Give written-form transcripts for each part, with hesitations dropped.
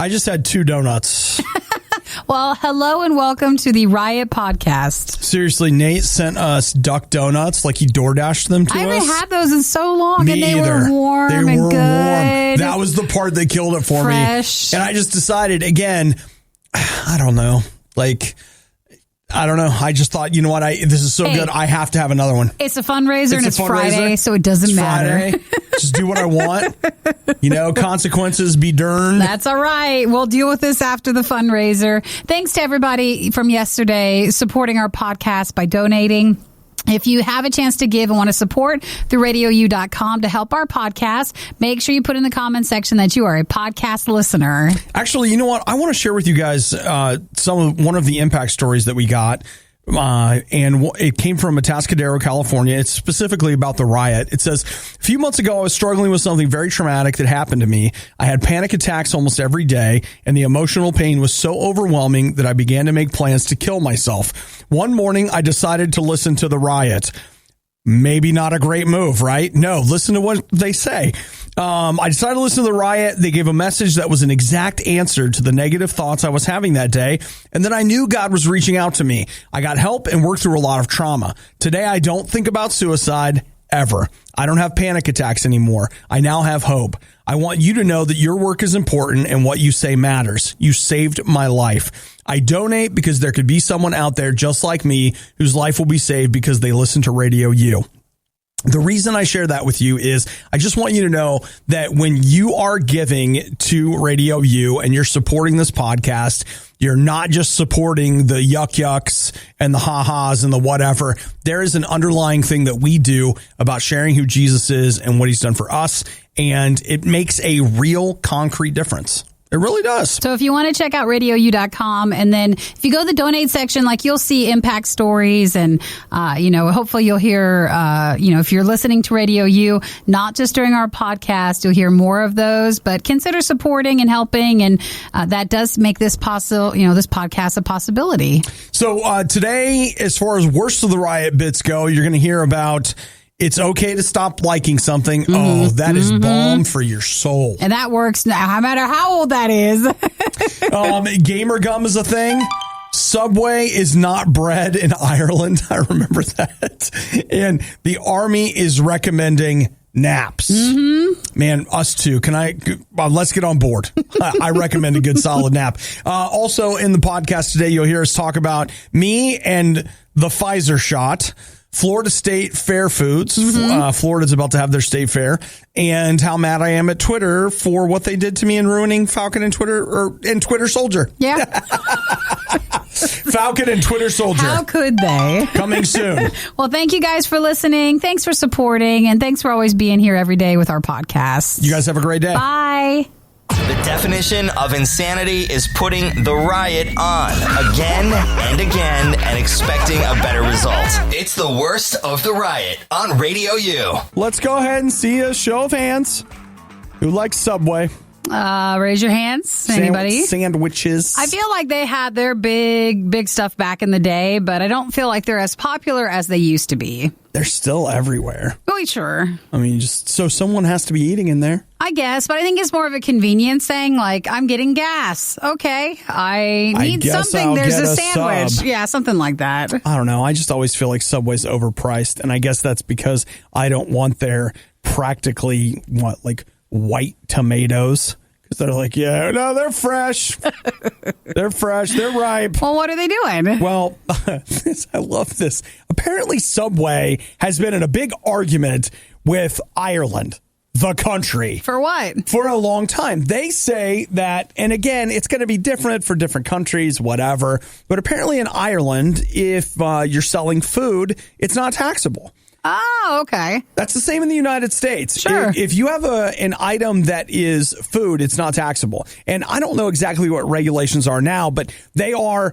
I just had 2 donuts. Well, hello and welcome to the RIOT podcast. Seriously, Nate sent us duck donuts, like he DoorDashed them to us. I haven't had those in so long, Me and they either. were warm They and were good. warm. That was the part that killed it for Fresh. me. And I just decided, again, I don't know. I don't know. I just thought, you know what? This is so good. I have to have another one. It's a fundraiser and it's fundraiser. Friday, so it doesn't matter. Friday. Just do what I want. Consequences be durned. That's all right. We'll deal with this after the fundraiser. Thanks to everybody from yesterday supporting our podcast by donating. If you have a chance to give and want to support through RadioU.com to help our podcast, make sure you put in the comment section that you are a podcast listener. Actually, you know what? I want to share with you guys one of the impact stories that we got. And it came from Atascadero, California. It's specifically about the riot. It says, a few months ago, I was struggling with something very traumatic that happened to me. I had panic attacks almost every day, and the emotional pain was so overwhelming that I began to make plans to kill myself. One morning, I decided to listen to the riot. Maybe not a great move, right? No, listen to what they say. I decided to listen to the riot. They gave a message that was an exact answer to the negative thoughts I was having that day. And then I knew God was reaching out to me. I got help and worked through a lot of trauma. Today, I don't think about suicide ever. I don't have panic attacks anymore. I now have hope. I want you to know that your work is important and what you say matters. You saved my life. I donate because there could be someone out there just like me whose life will be saved because they listen to Radio U. The reason I share that with you is I just want you to know that when you are giving to Radio U and you're supporting this podcast, you're not just supporting the yucks and the ha-has and the whatever. There is an underlying thing that we do about sharing who Jesus is and what he's done for us, and it makes a real concrete difference. It really does. So if you want to check out RadioU.com, and then if you go to the donate section, you'll see impact stories, and hopefully you'll hear if you're listening to Radio U, not just during our podcast, you'll hear more of those. But consider supporting and helping, and that does make this possible. This podcast a possibility. So today, as far as worst of the riot bits go, you're going to hear about. It's okay to stop liking something. Mm-hmm. Oh, that is balm for your soul. And that works no matter how old that is. Gamer gum is a thing. Subway is not bread in Ireland. I remember that. And the Army is recommending naps. Mm-hmm. Man, us too. Let's get on board. I recommend a good solid nap. Also in the podcast today, you'll hear us talk about me and the Pfizer shot. Florida State Fair Foods. Mm-hmm. Florida's about to have their state fair, and how mad I am at Twitter for what they did to me in ruining Falcon and Twitter Soldier. Yeah. Falcon and Twitter Soldier. How could they? Coming soon. Well, thank you guys for listening. Thanks for supporting, and thanks for always being here every day with our podcast. You guys have a great day. Bye. The definition of insanity is putting the riot on again and again and expecting a better result. It's the worst of the riot on Radio U. Let's go ahead and see a show of hands. Who likes Subway? Raise your hands. Anybody? Sandwiches. I feel like they had their big stuff back in the day, but I don't feel like they're as popular as they used to be. They're still everywhere. Really, sure. I mean, so someone has to be eating in there. I guess, but I think it's more of a convenience thing. I'm getting gas. Okay, I need something. There's a sandwich. Sub. Yeah, something like that. I don't know. I just always feel like Subway's overpriced, and I guess that's because I don't want their practically white tomatoes. Because they're like, yeah, no, they're fresh. They're fresh. They're ripe. Well, what are they doing? Well, I love this. Apparently, Subway has been in a big argument with Ireland, the country. For what? For a long time. They say that, and again, it's going to be different for different countries, whatever. But apparently in Ireland, if you're selling food, it's not taxable. Oh, okay. That's the same in the United States. Sure. If you have an item that is food, it's not taxable. And I don't know exactly what regulations are now, but they are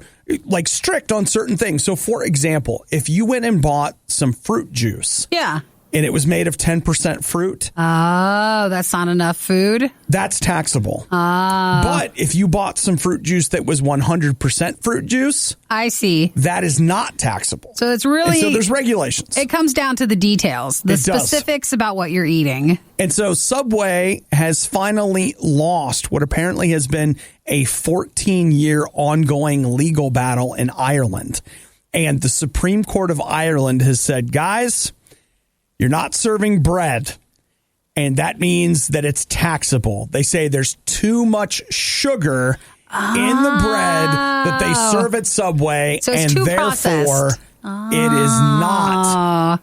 strict on certain things. So, for example, if you went and bought some fruit juice. Yeah. and it was made of 10% fruit. Oh, that's not enough food? That's taxable. But if you bought some fruit juice that was 100% fruit juice, I see. that is not taxable. So it's really... And so there's regulations. It comes down to the details, the specifics about what you're eating. And so Subway has finally lost what apparently has been a 14-year ongoing legal battle in Ireland. And the Supreme Court of Ireland has said, guys, you're not serving bread. And that means that it's taxable. They say there's too much sugar in the bread that they serve at Subway. So it's and too therefore, it is not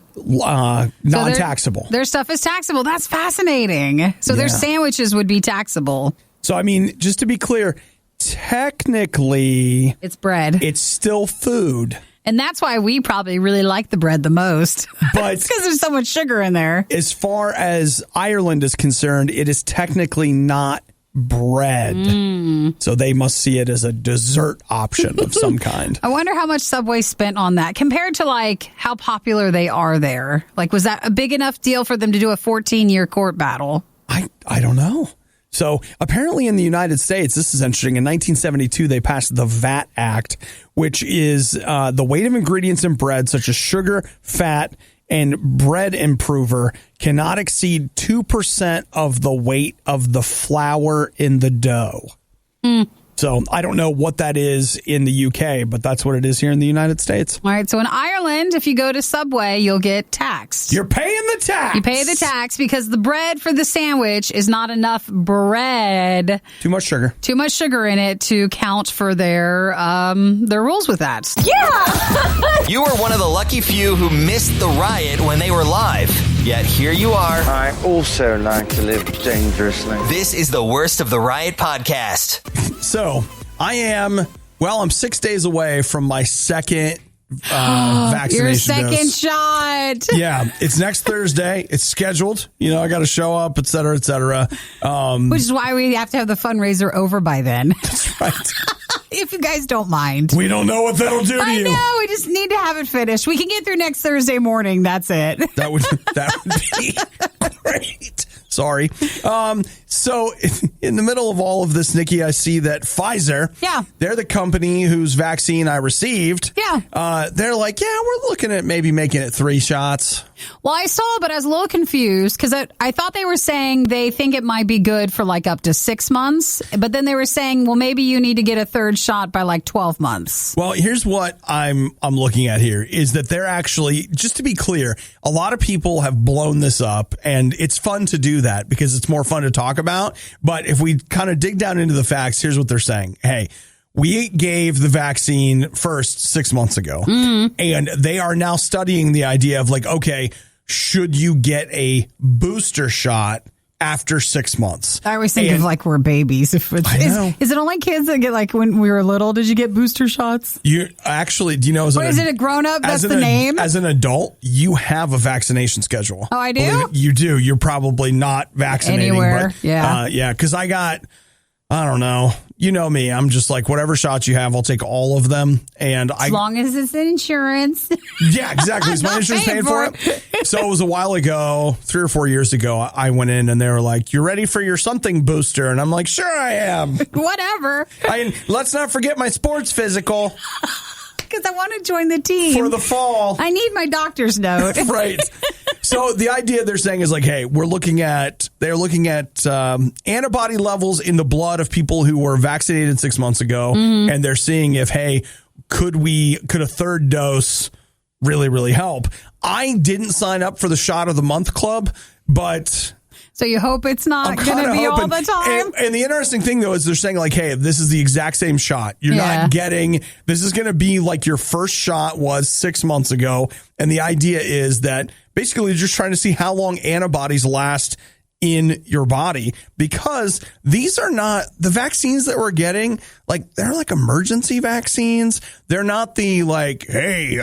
non-taxable. Their stuff is taxable. That's fascinating. So their sandwiches would be taxable. So, I mean, just to be clear, technically, it's bread. It's still food. And that's why we probably really like the bread the most. But it's because there's so much sugar in there. As far as Ireland is concerned, it is technically not bread. So they must see it as a dessert option of some kind. I wonder how much Subway spent on that compared to like how popular they are there. Like, was that a big enough deal for them to do a 14-year court battle? I don't know. So apparently in the United States, this is interesting. In 1972, they passed the VAT Act, which is the weight of ingredients in bread, such as sugar, fat, and bread improver, cannot exceed 2% of the weight of the flour in the dough. So I don't know what that is in the UK, but that's what it is here in the United States. All right. So in Ireland, if you go to Subway, you'll get taxed. You're paying the tax. You pay the tax because the bread for the sandwich is not enough bread. Too much sugar. Too much sugar in it to count for their rules with that. Yeah! You were one of the lucky few who missed the riot when they were live. Yet here you are. I also like to live dangerously. This is the Worst of the Riot podcast. So I'm 6 days away from my second vaccination Your second dose. shot. Yeah, it's next Thursday. It's scheduled. I got to show up, et cetera, et cetera. Which is why we have to have the fundraiser over by then. That's right. If you guys don't mind. We don't know what that'll do to you. I know. We just need to have it finished. We can get through next Thursday morning. That's it. That would be great. Sorry. So in the middle of all of this, Nikki, I see that Pfizer, they're the company whose vaccine I received. Yeah. They're like, we're looking at maybe making it 3 shots. Well, I saw, but I was a little confused because I thought they were saying they think it might be good for like up to 6 months. But then they were saying, well, maybe you need to get a 3rd shot by like 12 months. Well, here's what I'm looking at here is that they're actually, just to be clear, a lot of people have blown this up, and it's fun to do that because it's more fun to talk about. But if we kind of dig down into the facts, here's what they're saying. Hey, we gave the vaccine first 6 months ago, and they are now studying the idea of like, okay, should you get a booster shot after 6 months? I always think of like we're babies. Is it only kids that get like when we were little? Did you get booster shots? You actually, do you know? Or is it a grown up? That's the name. As an adult, you have a vaccination schedule. Oh, I do? You do. You're probably not vaccinating. Anywhere. But, yeah. Because I don't know. You know me. I'm just like, whatever shots you have, I'll take all of them. And as long as it's insurance. Yeah, exactly. Is my insurance paying for it? So it was a while ago, 3 or 4 years ago, I went in and they were like, "You ready for your something booster?" And I'm like, "Sure I am." Whatever. Let's not forget my sports physical. Because I want to join the team. For the fall. I need my doctor's note. Right. So the idea they're saying is like, hey, they're looking at antibody levels in the blood of people who were vaccinated 6 months ago. And they're seeing if, hey, could a 3rd dose really, really help? I didn't sign up for the shot of the month club, but... So you hope it's not going to be all the time? And the interesting thing, though, is they're saying, like, hey, this is the exact same shot. You're not getting... This is going to be like your first shot was 6 months ago. And the idea is that basically you're just trying to see how long antibodies last in your body, because these are not the vaccines that we're getting. Like, they're like emergency vaccines. They're not the like, hey,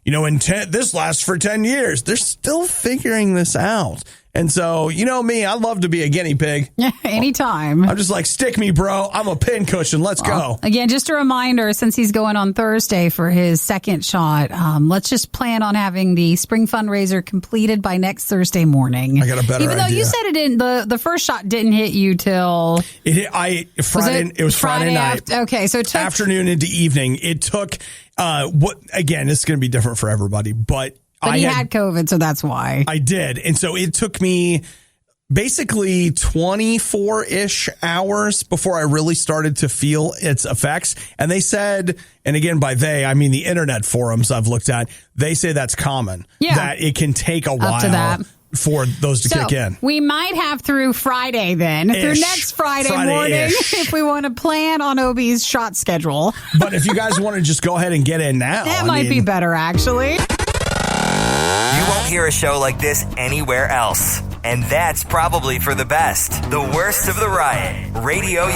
this lasts for 10 years. They're still figuring this out. And so, you know me, I love to be a guinea pig. Anytime. I'm just like, stick me, bro. I'm a pincushion. Let's go. Again, just a reminder, since he's going on Thursday for his second shot, let's just plan on having the spring fundraiser completed by next Thursday morning. I got a better Even though idea. you said it didn't, the first shot didn't hit you till It was Friday night. Okay, so it took afternoon into evening. It took again, it's going to be different for everybody, but he had COVID, so that's why. I did. And so it took me basically 24-ish hours before I really started to feel its effects. And they said, and again, by they, I mean the internet forums I've looked at, they say that's common. Yeah. That it can take a while Up to that. for those to kick in. We might have through Friday then, through next Friday morning, if we want to plan on Obi's shot schedule. But if you guys want to just go ahead and get in now. That might be better, actually. You won't hear a show like this anywhere else. And that's probably for the best. The worst of the riot. Radio U.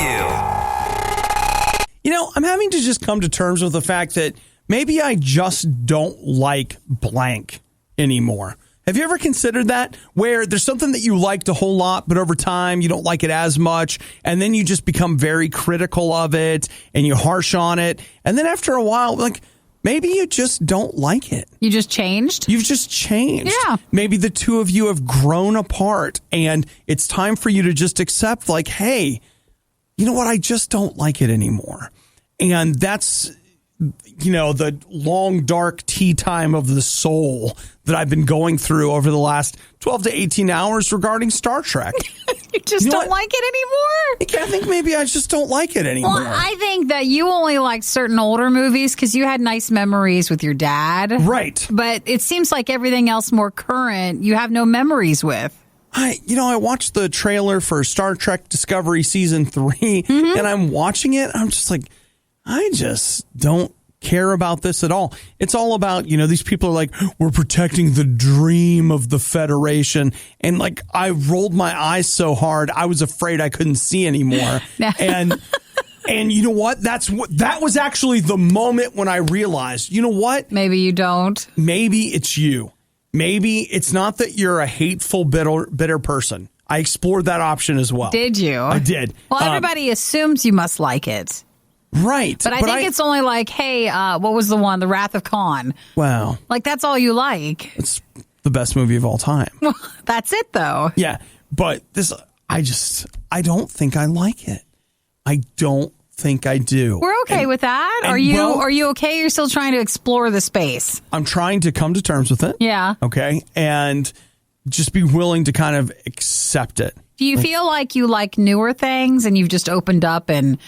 You know, I'm having to just come to terms with the fact that maybe I just don't like blank anymore. Have you ever considered that? Where there's something that you liked a whole lot, but over time you don't like it as much, and then you just become very critical of it, and you harsh on it, and then after a while, like, maybe you just don't like it. You just changed? You've just changed. Yeah. Maybe the two of you have grown apart, and it's time for you to just accept, like, hey, you know what? I just don't like it anymore. And that's, you know, the long, dark tea time of the soul that I've been going through over the last 12 to 18 hours regarding Star Trek. You just don't like it anymore? I think maybe I just don't like it anymore. Well, I think that you only like certain older movies because you had nice memories with your dad. Right. But it seems like everything else more current, you have no memories with. I watched the trailer for Star Trek Discovery Season 3, and I'm watching it. I'm just like, I just don't care about this at all. It's all about, you know, these people are like, we're protecting the dream of the Federation. And like, I rolled my eyes so hard, I was afraid I couldn't see anymore. And you know what? That was actually the moment when I realized, you know what? Maybe you don't. Maybe it's you. Maybe it's not that you're a hateful, bitter person. I explored that option as well. Did you? I did. Well, everybody assumes you must like it. Right. But I think it's only like, hey, what was the one? The Wrath of Khan. Wow. Like, that's all you like. It's the best movie of all time. Well, that's it, though. Yeah. But I don't think I like it. I don't think I do. We're okay with that. Are you okay? You're still trying to explore the space. I'm trying to come to terms with it. Yeah. Okay. And just be willing to kind of accept it. Do you feel like you like newer things and you've just opened up and,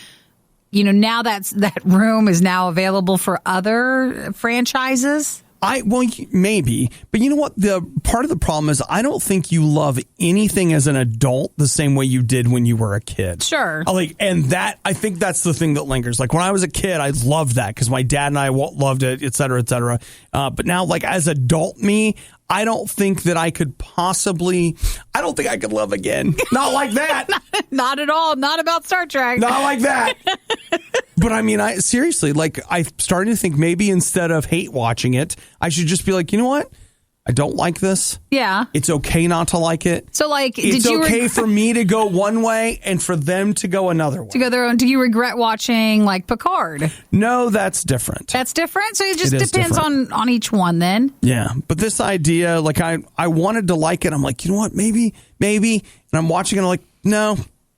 you know, now that room is now available for other franchises? Well, maybe. But you know what? The part of the problem is I don't think you love anything as an adult the same way you did when you were a kid. Sure. I think that's the thing that lingers. Like when I was a kid, I loved that because my dad and I loved it, et cetera, et cetera. But now, like as adult me, I don't think that I could love again. Not like that. Not at all. Not about Star Trek. Not like that. But I mean, I'm starting to think maybe instead of hate watching it, I should just be like, you know what? I don't like this. Yeah. It's okay not to like it. So like, it's okay for me to go one way and for them to go another way. To go their own. Do you regret watching like Picard? No, that's different. That's different? So it just depends on each one then? Yeah. But this idea, like I wanted to like it. I'm like, you know what? Maybe. And I'm watching it. I'm like, no.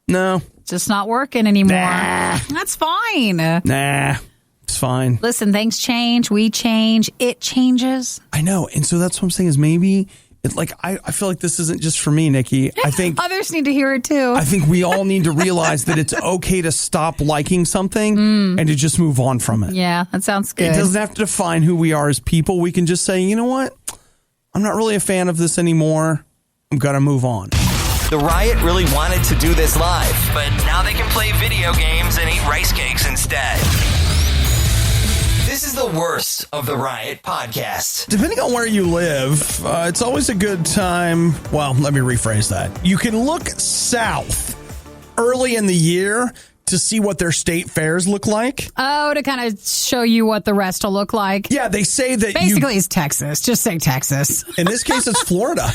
It's just not working anymore. Nah. That's fine. Nah. It's fine. Listen, things change. We change. It changes. I know. And so that's what I'm saying is maybe I feel like this isn't just for me, Nikki. I think others need to hear it too. I think we all need to realize that it's okay to stop liking something and to just move on from it. Yeah, that sounds good. It doesn't have to define who we are as people. We can just say, you know what? I'm not really a fan of this anymore. I'm going to move on. The Riot really wanted to do this live, but now they can play video games and eat rice cakes instead. This is the worst of the Riot podcast. Depending on where you live, it's always a good time. Well, let me rephrase that. You can look south early in the year to see what their state fairs look like. Oh, to kind of show you what the rest will look like. Yeah, they say that basically it's Texas. Just say Texas. In this case, it's Florida.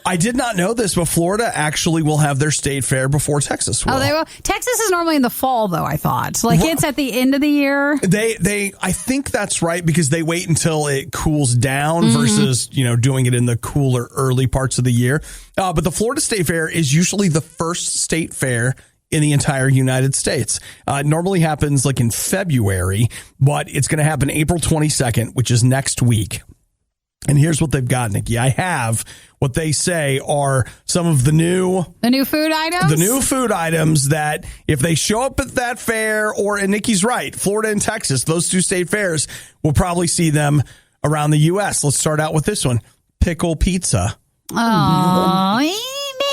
I did not know this, but Florida actually will have their state fair before Texas will. Oh, they will. Texas is normally in the fall, though. I thought it's at the end of the year. I think that's right because they wait until it cools down versus doing it in the cooler early parts of the year. But the Florida State Fair is usually the first state fair in the entire United States. It normally happens like in February, but it's going to happen April 22nd, which is next week. And here's what they've got, Nikki. I have what they say are some of the new food items. The new food items that if they show up at that fair, and Nikki's right, Florida and Texas, those two state fairs, we'll probably see them around the U.S. Let's start out with this one. Pickle Pizza. Oh, maybe.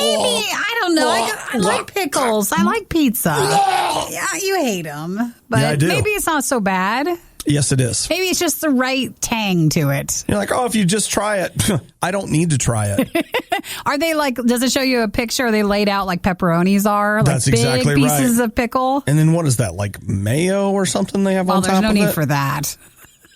I don't know. I like pickles. I like pizza. Yeah, you hate them. But I do. Maybe it's not so bad. Yes, it is. Maybe it's just the right tang to it. You're like, if you just try it. I don't need to try it. Are they does it show you a picture? Are they laid out like pepperonis are? Like That's exactly big pieces of pickle? And then what is that, like mayo or something they have on top of it? There's no need for that.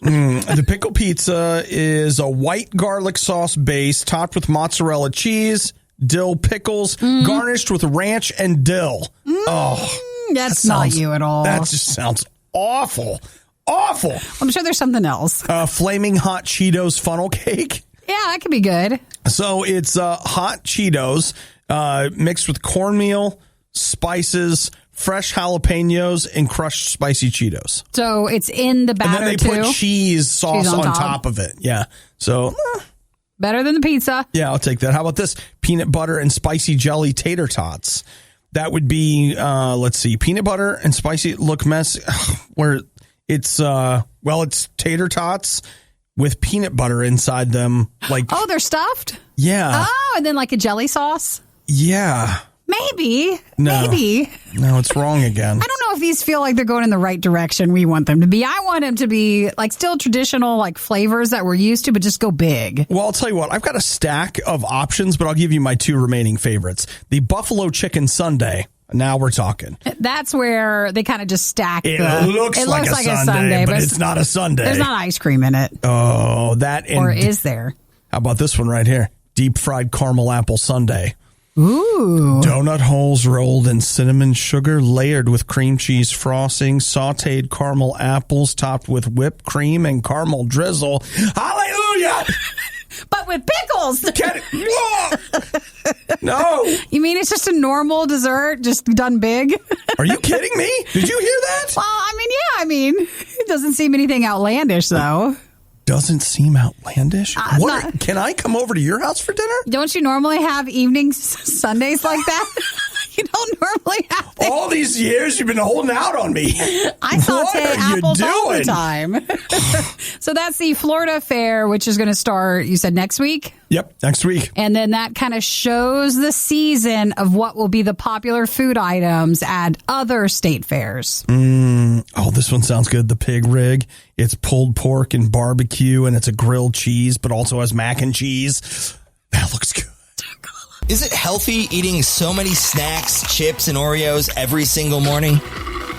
The Pickle Pizza is a white garlic sauce base topped with mozzarella cheese, dill pickles, garnished with ranch and dill. That's not you at all. That just sounds awful. Awful. I'm sure there's something else. Flaming hot Cheetos funnel cake. Yeah, that could be good. So it's hot Cheetos mixed with cornmeal, spices, fresh jalapenos, and crushed spicy Cheetos. So it's in the batter, and then they put cheese sauce on top of it. Yeah. So better than the pizza. Yeah, I'll take that. How about this? Peanut butter and spicy jelly tater tots. That would be, let's see, peanut butter and spicy. Look, messy. Where it's, it's tater tots with peanut butter inside them. Oh, they're stuffed? Yeah. Oh, and then like a jelly sauce? Yeah. Maybe. No. Maybe. No, it's wrong again. I don't know if these feel like they're going in the right direction we want them to be. I want them to be still traditional flavors that we're used to, but just go big. Well, I'll tell you what. I've got a stack of options, but I'll give you my two remaining favorites. The buffalo chicken sundae. Now we're talking. That's where they kind of just stack. It looks like a sundae, but it's not a sundae. There's not ice cream in it. Oh, that. Or is there? How about this one right here? Deep fried caramel apple sundae. Ooh. Donut holes rolled in cinnamon sugar, layered with cream cheese frosting, sauteed caramel apples topped with whipped cream and caramel drizzle. Hallelujah! But with pickles. Get it? No. You mean it's just a normal dessert, just done big? Are you kidding me? Did you hear that? Well, I mean, it doesn't seem anything outlandish, though. Doesn't seem outlandish. Can I come over to your house for dinner? Don't you normally have evening Sundays like that? You don't normally have that. All these years you've been holding out on me. I saute apples all the time. So that's the Florida Fair, which is going to start, you said, next week? Yep, next week. And then that kind of shows the season of what will be the popular food items at other state fairs. Oh, this one sounds good. The pig rig. It's pulled pork and barbecue, and it's a grilled cheese, but also has mac and cheese. That looks good. Is it healthy eating so many snacks, chips, and Oreos every single morning?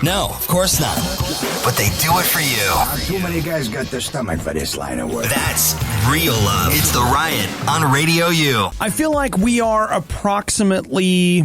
No, of course not. But they do it for you. Not too many guys got the stomach for this line of work. That's real love. It's the Riot on RadioU. I feel like we are approximately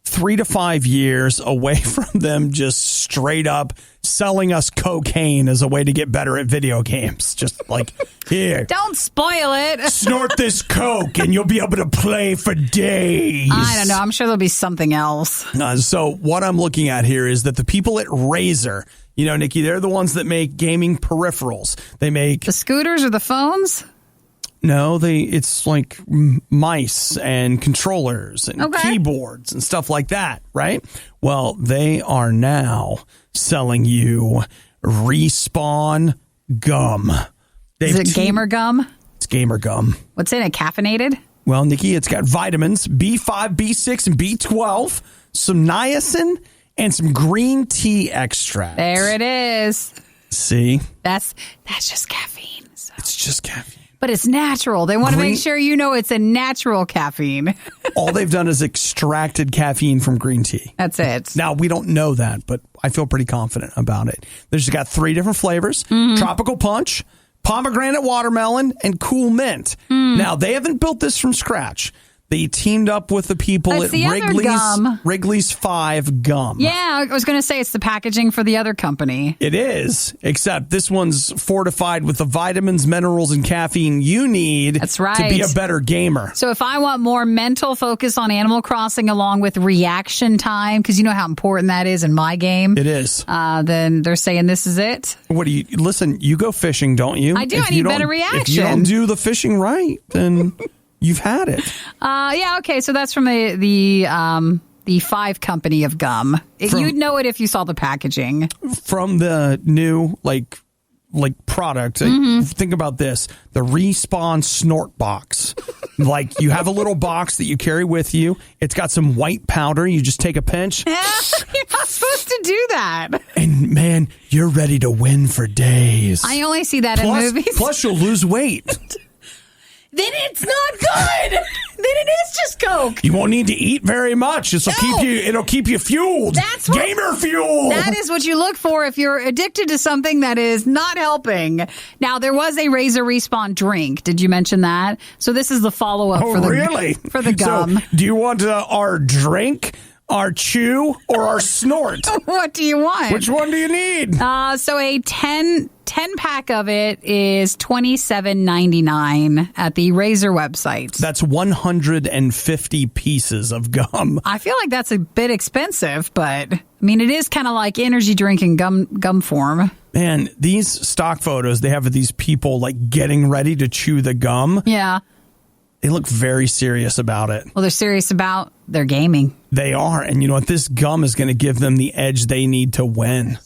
3 to 5 years away from them just straight up selling us cocaine as a way to get better at video games. Just like, here. Don't spoil it. Snort this coke and you'll be able to play for days. I don't know. I'm sure there'll be something else. So what I'm looking at here is that the people at Razer, Nikki, they're the ones that make gaming peripherals. They make the scooters or the phones? No, it's like mice and controllers and keyboards and stuff like that, right? Well, they are now selling you Respawn gum. Is it gamer gum? It's gamer gum. What's in it? Caffeinated? Well, Nikki, it's got vitamins, B5, B6, and B12, some niacin, and some green tea extract. There it is. See? That's just caffeine. So. It's just caffeine. But it's natural. They want to make sure it's a natural caffeine. All they've done is extracted caffeine from green tea. That's it. Now, we don't know that, but I feel pretty confident about it. There's got 3 different flavors, tropical punch, pomegranate watermelon, and cool mint. Now, they haven't built this from scratch. They teamed up with the people It's at the other gum. Wrigley's 5 gum. Yeah, I was going to say it's the packaging for the other company. It is, except this one's fortified with the vitamins, minerals, and caffeine you need That's right. to be a better gamer. So if I want more mental focus on Animal Crossing along with reaction time, because you know how important that is in my game. It is. Then they're saying this is it. What do you listen? You go fishing, don't you? I do. I need better reaction. If you don't do the fishing right, then you've had it. Yeah. Okay. So that's from the 5 company of gum. You'd know it if you saw the packaging. From the new like product. Think about this: the Respawn Snort Box. Like you have a little box that you carry with you. It's got some white powder. You just take a pinch. You're not supposed to do that. And man, you're ready to win for days. I only see that in movies. Plus, you'll lose weight. Then it's not good. Then it is just Coke. You won't need to eat very much. It'll keep you fueled. That's what, gamer fuel. That is what you look for if you're addicted to something that is not helping. Now there was a Razor Respawn drink. Did you mention that? So this is the follow up for the gum. So, do you want our drink, our chew, or our snort? What do you want? Which one do you need? So a 10 pack of it is $27.99 at the Razor website. That's 150 pieces of gum. I feel like that's a bit expensive, but I mean, it is kind of like energy drink in gum form. Man, these stock photos they have of these people like getting ready to chew the gum. Yeah. They look very serious about it. Well, they're serious about their gaming. They are. And you know what? This gum is going to give them the edge they need to win.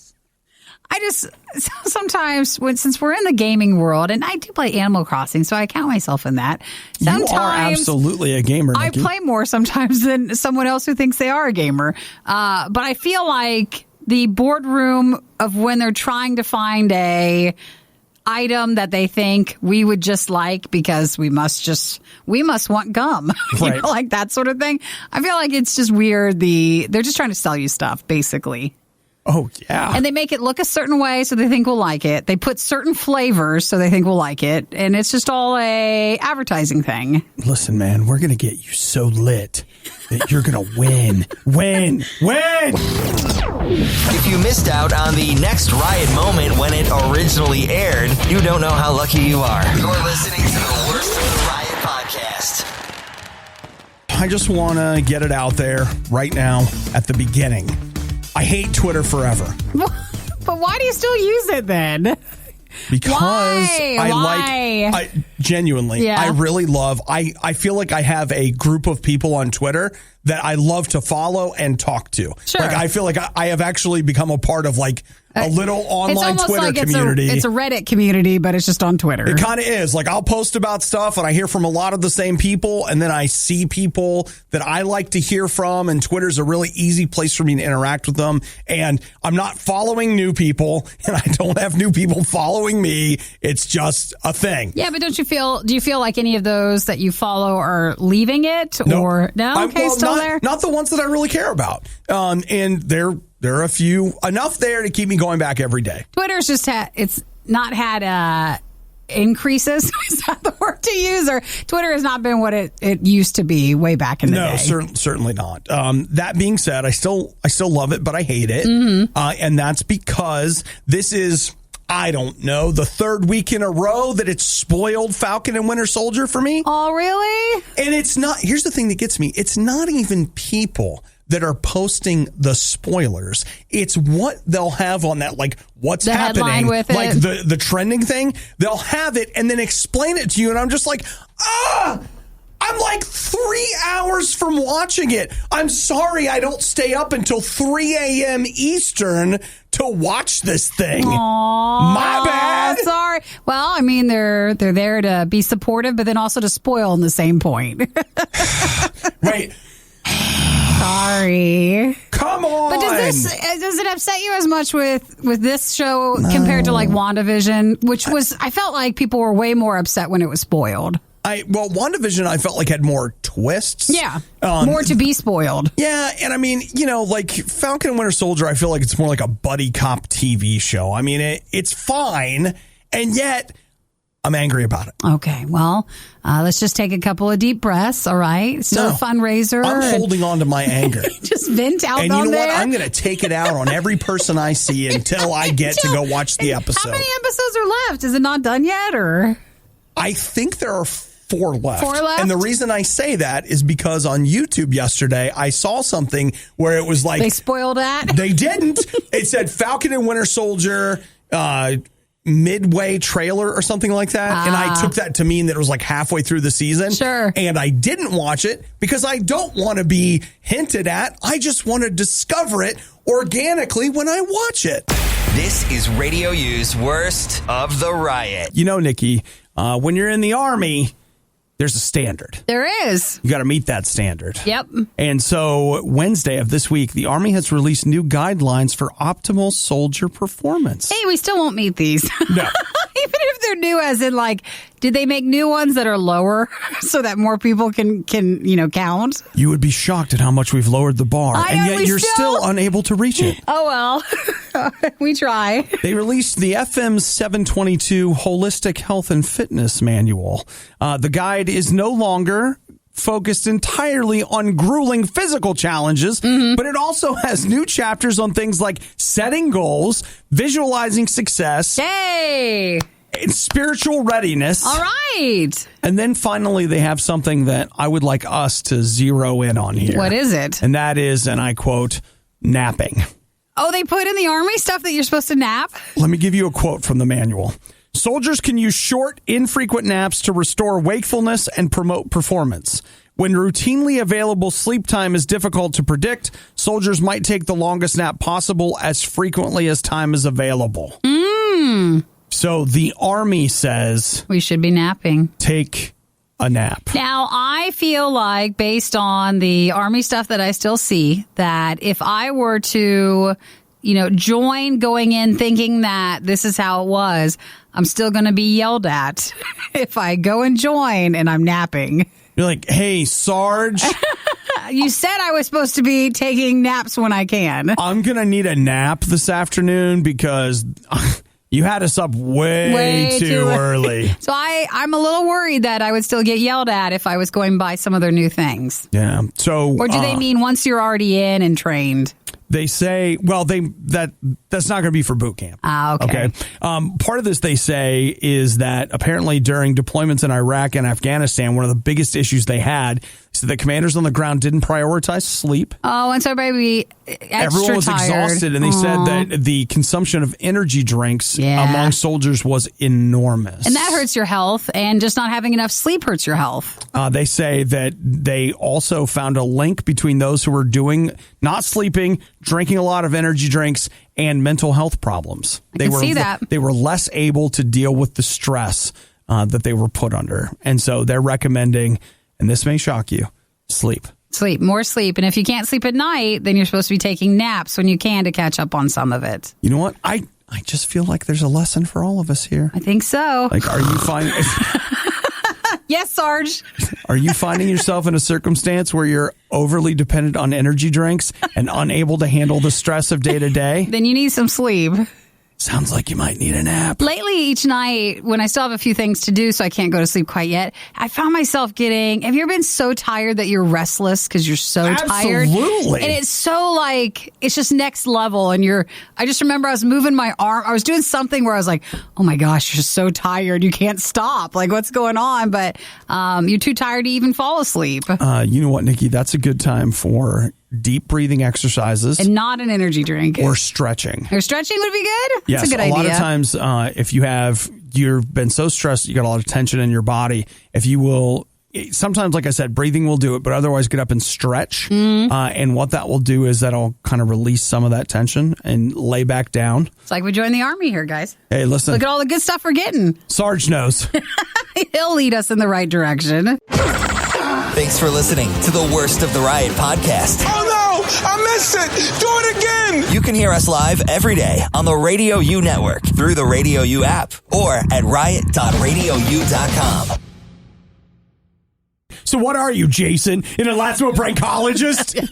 Sometimes, since we're in the gaming world, and I do play Animal Crossing, so I count myself in that. Sometimes you are absolutely a gamer, Nikki. I play more sometimes than someone else who thinks they are a gamer. But I feel like the boardroom of when they're trying to find a item that they think we would just like because we must want gum, right. You know, like that sort of thing. I feel like it's just weird. They're just trying to sell you stuff, basically. Oh, yeah. And they make it look a certain way so they think we'll like it. They put certain flavors so they think we'll like it. And it's just all a advertising thing. Listen, man, we're going to get you so lit that you're going to win. Win! If you missed out on the next Riot moment when it originally aired, you don't know how lucky you are. You're listening to the Worst of the Riot podcast. I just want to get it out there right now at the beginning. I hate Twitter forever. But why do you still use it then? Because I genuinely, yeah. I really love, I feel like I have a group of people on Twitter that I love to follow and talk to. Sure. Like I feel like I have actually become a part of like a little online Twitter like community. It's a Reddit community, but it's just on Twitter. It kind of is. Like I'll post about stuff and I hear from a lot of the same people, and then I see people that I like to hear from, and Twitter's a really easy place for me to interact with them. And I'm not following new people, and I don't have new people following me. It's just a thing. Yeah, but do you feel like any of those that you follow are leaving it? No. Or no? Okay, still there? Not the ones that I really care about. And there are a few enough there to keep me going back every day. Twitter's just it's not had increases. Is that the word to use? Or Twitter has not been what it used to be way back in the day. No, certainly not. That being said, I still love it, but I hate it. Mm-hmm. And that's because this is, I don't know, the third week in a row that it's spoiled Falcon and Winter Soldier for me. Oh, really? And it's not, here's the thing that gets me. It's not even people that are posting the spoilers. It's what they'll have on that, like what's the happening, headline with like it. the trending thing. They'll have it and then explain it to you. And I'm just like, I'm like 3 hours from watching it. I'm sorry I don't stay up until 3 a.m. Eastern to watch this thing. Aww, my bad. Sorry. Well, I mean, they're there to be supportive, but then also to spoil in the same point. Wait. Sorry. Come on. But does it upset you as much with this show compared to like WandaVision, which was, I felt like people were way more upset when it was spoiled. WandaVision, I felt like had more twists. Yeah. More to be spoiled. Yeah. And I mean, you know, like Falcon and Winter Soldier, I feel like it's more like a buddy cop TV show. I mean, it's fine. And yet I'm angry about it. Okay, well, let's just take a couple of deep breaths, all right? Still a fundraiser. I'm holding on to my anger. Just vent out and on you know there. what? I'm going to take it out on every person I see until I get to go watch the episode. How many episodes are left? Is it not done yet, or? I think there are 4 left. 4 left? And the reason I say that is because on YouTube yesterday, I saw something where it was like... They spoiled that? They didn't. It said Falcon and Winter Soldier... midway trailer or something like that. And I took that to mean that it was like halfway through the season. Sure. And I didn't watch it because I don't want to be hinted at. I just want to discover it organically when I watch it. This is Radio U's Worst of the Riot. You know, Nikki, when you're in the Army, there's a standard. There is. You got to meet that standard. Yep. And so Wednesday of this week, the Army has released new guidelines for optimal soldier performance. Hey, we still won't meet these. No. Even if they're new, as in like, did they make new ones that are lower so that more people can count? You would be shocked at how much we've lowered the bar, and yet you're still unable to reach it. Oh, well, we try. They released the FM 722 Holistic Health and Fitness Manual. The guide is no longer focused entirely on grueling physical challenges, but it also has new chapters on things like setting goals, visualizing success, Hey! and spiritual readiness. All right. And then finally, they have something that I would like us to zero in on here. What is it? And that is, and I quote, napping. Oh, they put in the Army stuff that you're supposed to nap? Let me give you a quote from the manual. Soldiers can use short, infrequent naps to restore wakefulness and promote performance. When routinely available sleep time is difficult to predict, soldiers might take the longest nap possible as frequently as time is available. So the Army says... We should be napping. Take a nap. Now, I feel like, based on the Army stuff that I still see, that if I were to... join going in thinking that this is how it was, I'm still going to be yelled at if I go and join and I'm napping. You're like, hey, Sarge. You said I was supposed to be taking naps when I can. I'm going to need a nap this afternoon because you had us up way too early. So I'm a little worried that I would still get yelled at if I was going by some of their new things. Yeah. So, or do they mean once you're already in and trained? They say, well, that's not going to be for boot camp. Okay. Part of this, they say, is that apparently during deployments in Iraq and Afghanistan, one of the biggest issues they had is that the commanders on the ground didn't prioritize sleep. Oh, and so everybody extra Everyone was tired. exhausted, and they said that the consumption of energy drinks among soldiers was enormous. And that hurts your health, and just not having enough sleep hurts your health. They say that they also found a link between those who were not sleeping, drinking a lot of energy drinks, and mental health problems. I can see that. They were less able to deal with the stress that they were put under. And so they're recommending, and this may shock you, sleep. More sleep. And if you can't sleep at night, then you're supposed to be taking naps when you can to catch up on some of it. You know what? I just feel like there's a lesson for all of us here. I think so. Like, are you finding... Yes, Sarge. Are you finding yourself in a circumstance where you're overly dependent on energy drinks and unable to handle the stress of day to day? Then you need some sleep. Sounds like you might need a nap. Lately, each night, when I still have a few things to do, so I can't go to sleep quite yet, I found myself getting... Have you ever been so tired that you're restless because you're so tired? Absolutely. And it's so like... It's just next level. And I just remember I was moving my arm. I was doing something where I was like, oh my gosh, you're so tired. You can't stop. Like, what's going on? But you're too tired to even fall asleep. You know what, Nikki? That's a good time for... deep breathing exercises. And not an energy drink. Or stretching. Or stretching would be good? Yes, That's a good idea. A lot of times if you've been so stressed, you got a lot of tension in your body. If you will, sometimes, like I said, breathing will do it, but otherwise get up and stretch. And what that will do is that'll kind of release some of that tension and lay back down. It's like we joined the Army here, guys. Hey, listen. Look at all the good stuff we're getting. Sarge knows. He'll lead us in the right direction. Thanks for listening to the Worst of the Riot podcast. Oh no! I missed it! Do it again! You can hear us live every day on the RadioU network through the RadioU app or at riot.radiou.com. So what are you, Jason? An elastomobranchiologist?